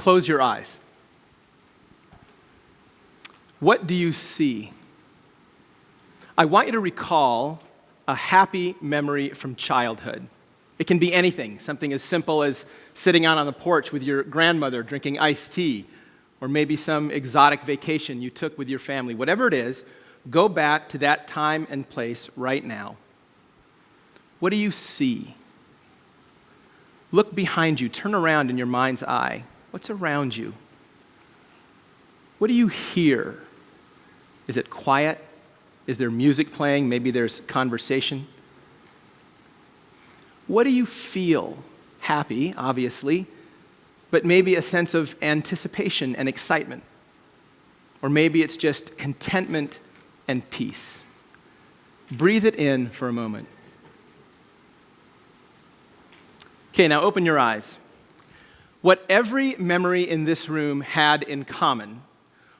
Close your eyes. What do you see? I want you to recall a happy memory from childhood. It can be anything, something as simple as sitting out on the porch with your grandmother drinking iced tea, or maybe some exotic vacation you took with your family. Whatever it is, go back to that time and place right now. What do you see? Look behind you. Turn around in your mind's eye. What's around you? What do you hear? Is it quiet? Is there music playing? Maybe there's conversation. What do you feel? Happy, obviously, but maybe a sense of anticipation and excitement. Or maybe it's just contentment and peace. Breathe it in for a moment. Okay, now open your eyes. What every memory in this room had in common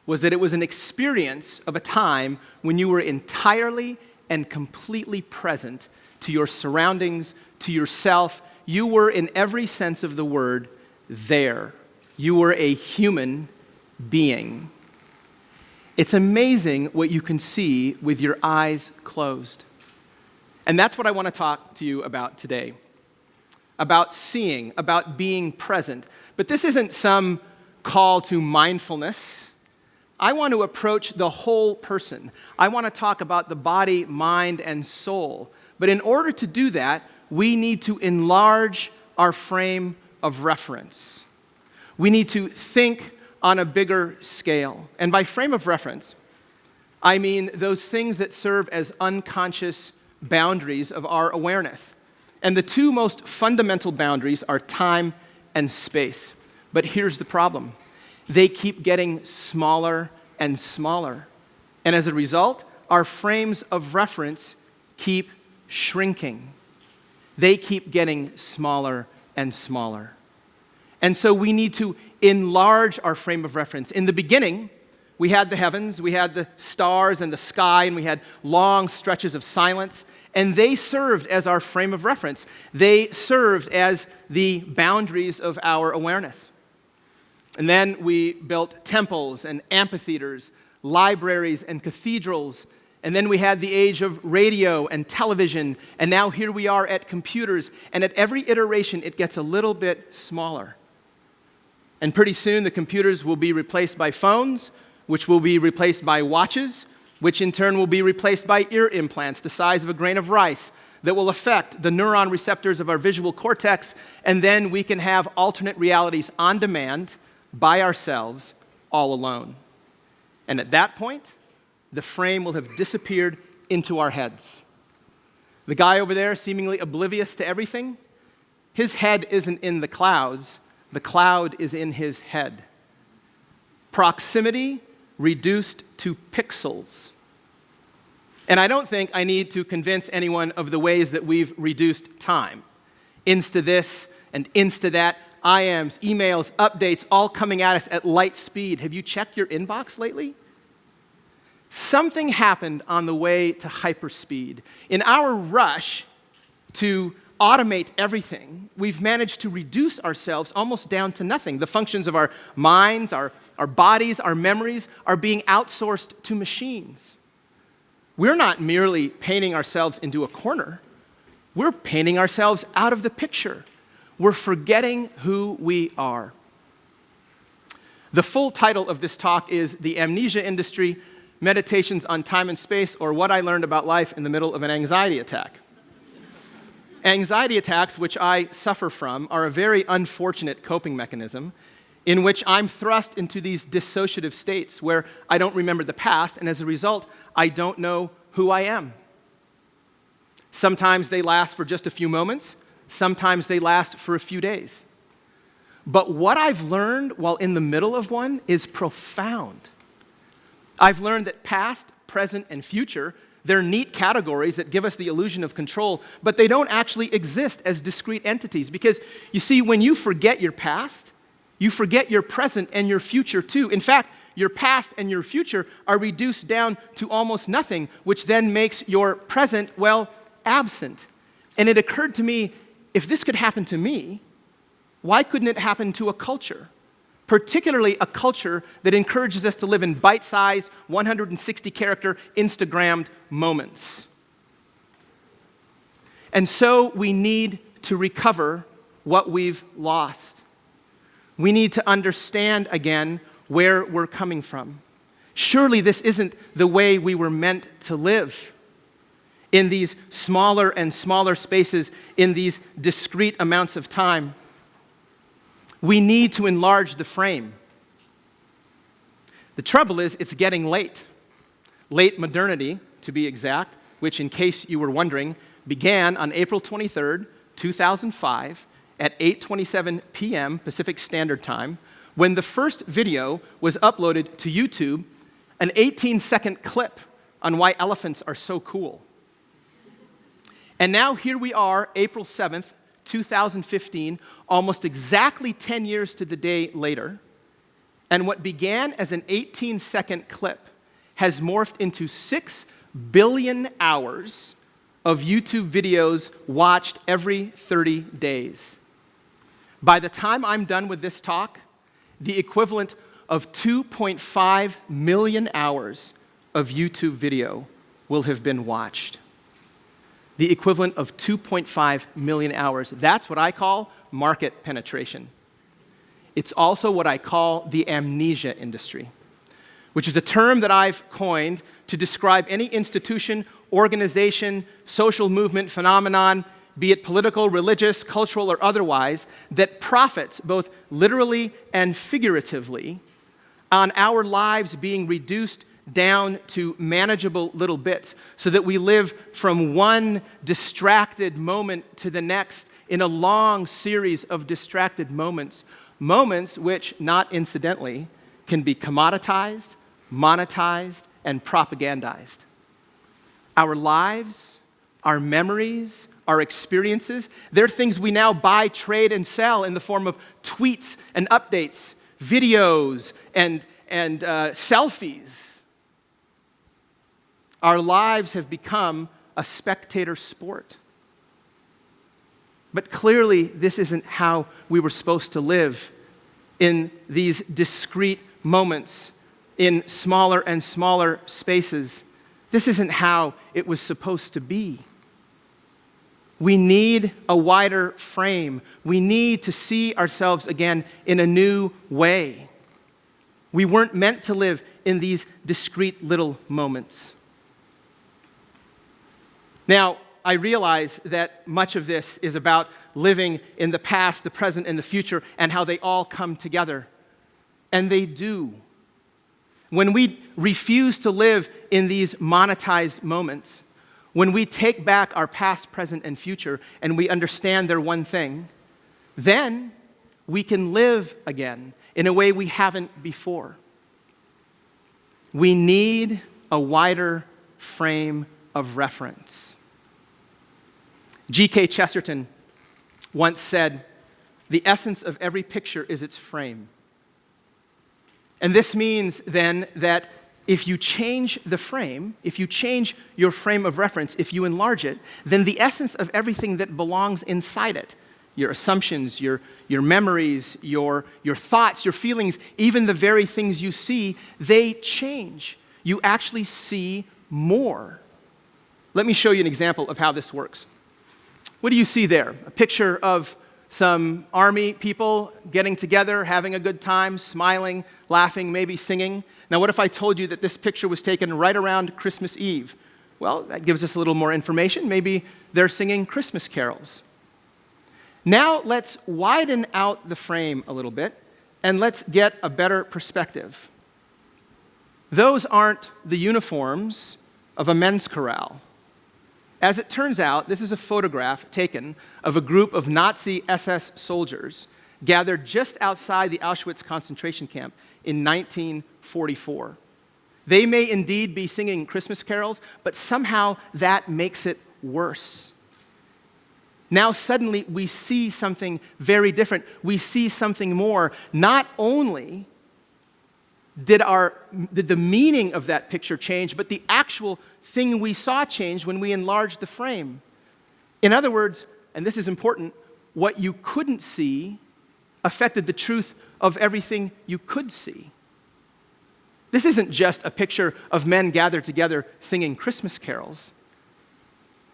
was that it was an experience of a time when you were entirely and completely present to your surroundings, to yourself. You were, in every sense of the word, there. You were a human being. It's amazing what you can see with your eyes closed. And that's what I want to talk to you about today. About seeing, about being present. But this isn't some call to mindfulness. I want to approach the whole person. I want to talk about the body, mind, and soul. But in order to do that, we need to enlarge our frame of reference. We need to think on a bigger scale. And by frame of reference, I mean those things that serve as unconscious boundaries of our awareness. And the two most fundamental boundaries are time and space. But here's the problem. They keep getting smaller and smaller. And as a result, our frames of reference keep shrinking. They keep getting smaller and smaller. And so we need to enlarge our frame of reference. In the beginning, we had the heavens, we had the stars and the sky, and we had long stretches of silence, and they served as our frame of reference. They served as the boundaries of our awareness. And then we built temples and amphitheaters, libraries and cathedrals, and then we had the age of radio and television, and now here we are at computers, and at every iteration it gets a little bit smaller. And pretty soon the computers will be replaced by phones, which will be replaced by watches, which in turn will be replaced by ear implants the size of a grain of rice that will affect the neuron receptors of our visual cortex, and then we can have alternate realities on demand by ourselves, all alone. And at that point, the frame will have disappeared into our heads. The guy over there, seemingly oblivious to everything, his head isn't in the clouds is in his head. Proximity reduced to pixels. And I don't think I need to convince anyone of the ways that we've reduced time. Insta this and Insta that, IMs, emails, updates, all coming at us at light speed. Have you checked your inbox lately? Something happened on the way to hyperspeed. In our rush to automate everything, we've managed to reduce ourselves almost down to nothing. The functions of our minds, our bodies, our memories are being outsourced to machines. We're not merely painting ourselves into a corner. We're painting ourselves out of the picture. We're forgetting who we are. The full title of this talk is The Amnesia Industry, Meditations on Time and Space, or What I Learned About Life in the Middle of an Anxiety Attack. Anxiety attacks, which I suffer from, are a very unfortunate coping mechanism in which I'm thrust into these dissociative states where I don't remember the past, and as a result, I don't know who I am. Sometimes they last for just a few moments. Sometimes they last for a few days. But what I've learned while in the middle of one is profound. I've learned that past, present, and future, they're neat categories that give us the illusion of control, but they don't actually exist as discrete entities. Because, you see, when you forget your past, you forget your present and your future too. In fact, your past and your future are reduced down to almost nothing, which then makes your present, well, absent. And it occurred to me, if this could happen to me, why couldn't it happen to a culture? particularly a culture that encourages us to live in bite-sized, 160-character Instagrammed moments. And so we need to recover what we've lost. We need to understand again where we're coming from. Surely this isn't the way we were meant to live, in these smaller and smaller spaces, in these discrete amounts of time. We need to enlarge the frame. The trouble is, it's getting late. Late modernity, to be exact, which, in case you were wondering, began on April 23rd, 2005, at 8:27 p.m. Pacific Standard Time, when the first video was uploaded to YouTube, an 18-second clip on why elephants are so cool. And now here we are, April 7th, 2015, almost exactly 10 years to the day later, and what began as an 18-second clip has morphed into 6 billion hours of YouTube videos watched every 30 days. By the time I'm done with this talk, the equivalent of 2.5 million hours of YouTube video will have been watched. The equivalent of 2.5 million hours. That's what I call market penetration. It's also what I call the amnesia industry, which is a term that I've coined to describe any institution, organization, social movement, phenomenon, be it political, religious, cultural, or otherwise, that profits, both literally and figuratively, on our lives being reduced down to manageable little bits so that we live from one distracted moment to the next in a long series of distracted moments, moments which, not incidentally, can be commoditized, monetized, and propagandized. Our lives, our memories, our experiences, they're things we now buy, trade, and sell in the form of tweets and updates, videos, and selfies. Our lives have become a spectator sport. But clearly, this isn't how we were supposed to live in these discrete moments, in smaller and smaller spaces. This isn't how it was supposed to be. We need a wider frame. We need to see ourselves again in a new way. We weren't meant to live in these discrete little moments. Now, I realize that much of this is about living in the past, the present, and the future, and how they all come together. And they do. When we refuse to live in these monetized moments, when we take back our past, present, and future, and we understand they're one thing, then we can live again in a way we haven't before. We need a wider frame of reference. G.K. Chesterton once said, "The essence of every picture is its frame." And this means then that if you change the frame, if you change your frame of reference, if you enlarge it, then the essence of everything that belongs inside it, your assumptions, your memories, your thoughts, your feelings, even the very things you see, they change. You actually see more. Let me show you an example of how this works. What do you see there? A picture of some army people getting together, having a good time, smiling, laughing, maybe singing. Now, what if I told you that this picture was taken right around Christmas Eve? Well, that gives us a little more information. Maybe they're singing Christmas carols. Now, let's widen out the frame a little bit, and let's get a better perspective. Those aren't the uniforms of a men's chorale. As it turns out, this is a photograph taken of a group of Nazi SS soldiers gathered just outside the Auschwitz concentration camp in 1944. They may indeed be singing Christmas carols, but somehow that makes it worse. Now suddenly we see something very different. We see something more. Not only did the meaning of that picture change, but the actual thing we saw change when we enlarged the frame. In other words, and this is important, what you couldn't see affected the truth of everything you could see. This isn't just a picture of men gathered together singing Christmas carols.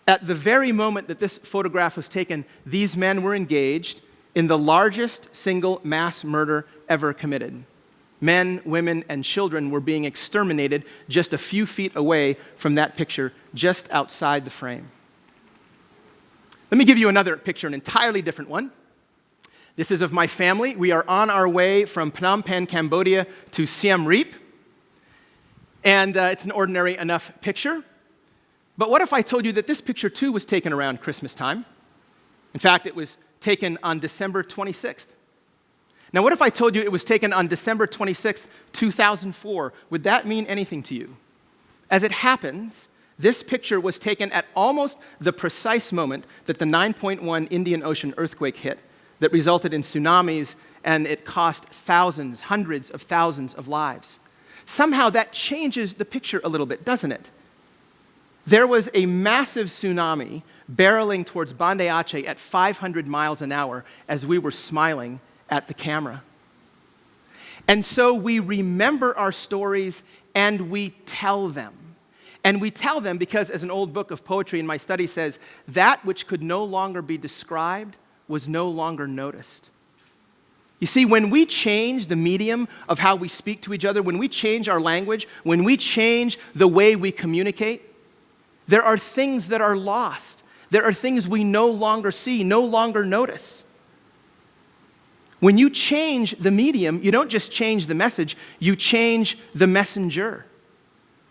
At the very moment that this photograph was taken, these men were engaged in the largest single mass murder ever committed. Men, women, and children were being exterminated just a few feet away from that picture, just outside the frame. Let me give you another picture, an entirely different one. This is of my family. We are on our way from Phnom Penh, Cambodia to Siem Reap. And it's an ordinary enough picture. But what if I told you that this picture too was taken around Christmas time? In fact, it was taken on December 26th. Now, what if I told you it was taken on December 26th, 2004? Would that mean anything to you? As it happens, this picture was taken at almost the precise moment that the 9.1 Indian Ocean earthquake hit that resulted in tsunamis, and it cost thousands, hundreds of thousands of lives. Somehow that changes the picture a little bit, doesn't it? There was a massive tsunami barreling towards Bande Aceh at 500 miles an hour as we were smiling at the camera. And so we remember our stories and we tell them. And we tell them because, as an old book of poetry in my study says, that which could no longer be described was no longer noticed. You see, when we change the medium of how we speak to each other, when we change our language, when we change the way we communicate, there are things that are lost. There are things we no longer see, no longer notice. When you change the medium, you don't just change the message, you change the messenger.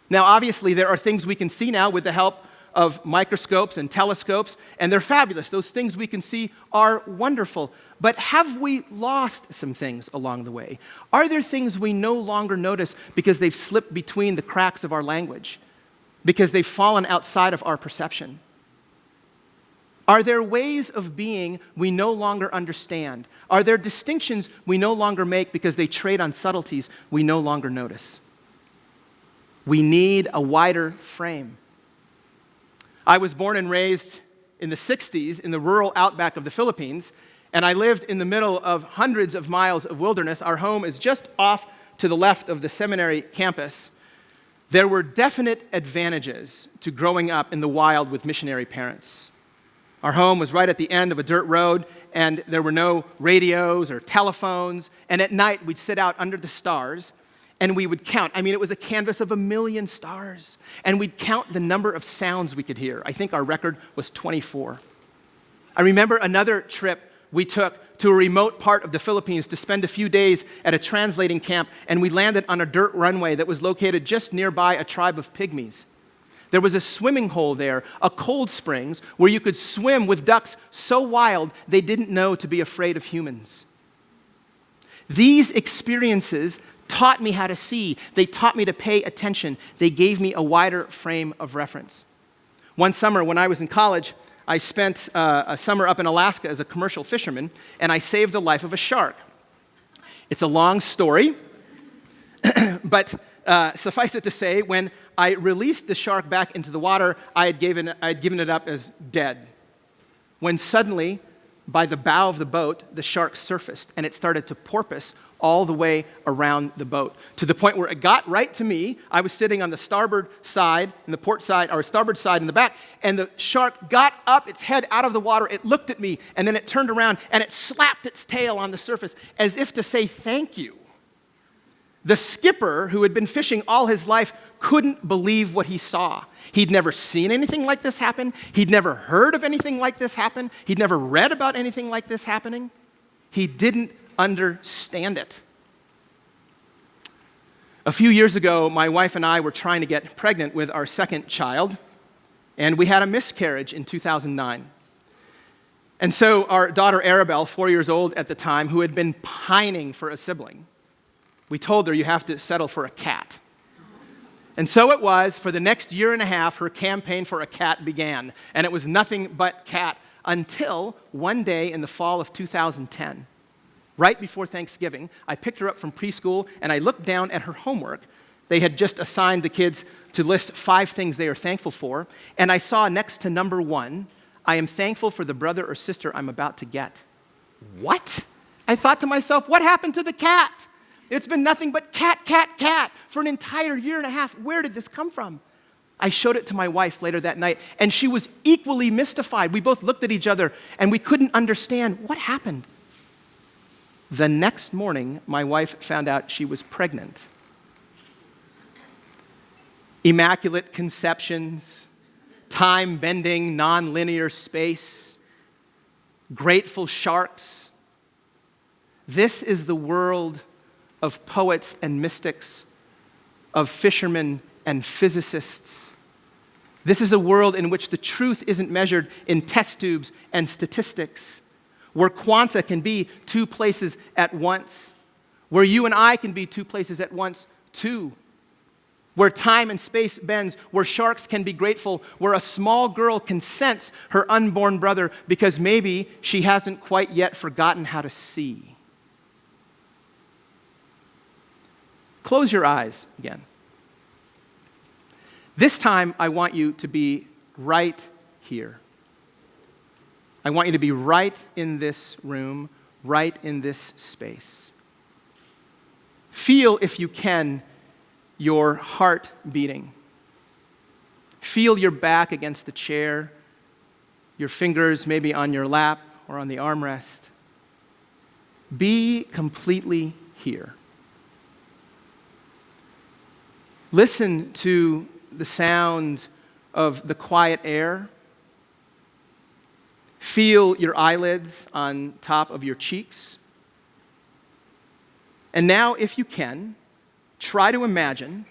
Now, obviously, there are things we can see now with the help of microscopes and telescopes, and they're fabulous. Those things we can see are wonderful. But have we lost some things along the way? Are there things we no longer notice because they've slipped between the cracks of our language? Because they've fallen outside of our perception? Are there ways of being we no longer understand? Are there distinctions we no longer make because they trade on subtleties we no longer notice? We need a wider frame. I was born and raised in the 60s in the rural outback of the Philippines, and I lived in the middle of hundreds of miles of wilderness. Our home is just off to the left of the seminary campus. There were definite advantages to growing up in the wild with missionary parents. Our home was right at the end of a dirt road, and there were no radios or telephones, and at night we'd sit out under the stars, and we would count. I mean, it was a canvas of 1,000,000 stars, and we'd count the number of sounds we could hear. I think our record was 24. I remember another trip we took to a remote part of the Philippines to spend a few days at a translating camp, and we landed on a dirt runway that was located just nearby a tribe of pygmies. There was a swimming hole there, a cold springs, where you could swim with ducks so wild they didn't know to be afraid of humans. These experiences taught me how to see. They taught me to pay attention. They gave me a wider frame of reference. One summer when I was in college, I spent a summer up in Alaska as a commercial fisherman, and I saved the life of a shark. It's a long story, but suffice it to say, when I released the shark back into the water, I had given it up as dead. When suddenly, by the bow of the boat, the shark surfaced, and it started to porpoise all the way around the boat, to the point where it got right to me. I was sitting on the starboard side, and the port side, or starboard side in the back, and the shark got up, its head out of the water, it looked at me, and then it turned around, and it slapped its tail on the surface, as if to say thank you. The skipper, who had been fishing all his life, couldn't believe what he saw. He'd never seen anything like this happen. He'd never heard of anything like this happen. He'd never read about anything like this happening. He didn't understand it. A few years ago, my wife and I were trying to get pregnant with our second child, and we had a miscarriage in 2009. And so our daughter Arabelle, 4 years old at the time, who had been pining for a sibling, we told her, you have to settle for a cat. And so it was, for the next year and a half, her campaign for a cat began. And it was nothing but cat until one day in the fall of 2010. Right before Thanksgiving, I picked her up from preschool, and I looked down at her homework. They had just assigned the kids to list 5 things they are thankful for, and I saw next to number 1, I am thankful for the brother or sister I'm about to get. What? I thought to myself, what happened to the cat? It's been nothing but cat, cat, cat for an entire year and a half. Where did this come from? I showed it to my wife later that night, and she was equally mystified. We both looked at each other, and we couldn't understand what happened. The next morning, my wife found out she was pregnant. Immaculate conceptions, time-bending, non-linear space, grateful sharks. This is the world of poets and mystics, of fishermen and physicists. This is a world in which the truth isn't measured in test tubes and statistics, where quanta can be two places at once, where you and I can be two places at once too, where time and space bends, where sharks can be grateful, where a small girl can sense her unborn brother because maybe she hasn't quite yet forgotten how to see. Close your eyes again. This time, I want you to be right here. I want you to be right in this room, right in this space. Feel, if you can, your heart beating. Feel your back against the chair, your fingers maybe on your lap or on the armrest. Be completely here. Listen to the sound of the quiet air. Feel your eyelids on top of your cheeks. And now, if you can, try to imagine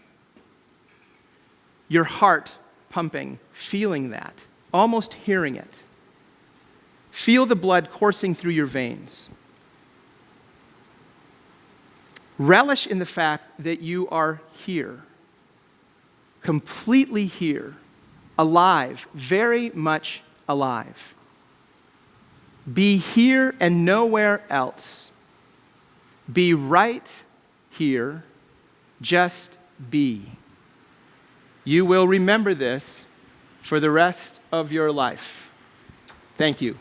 your heart pumping, feeling that, almost hearing it. Feel the blood coursing through your veins. Relish in the fact that you are here. Completely here, alive, very much alive. Be here and nowhere else. Be right here, just be. You will remember this for the rest of your life. Thank you.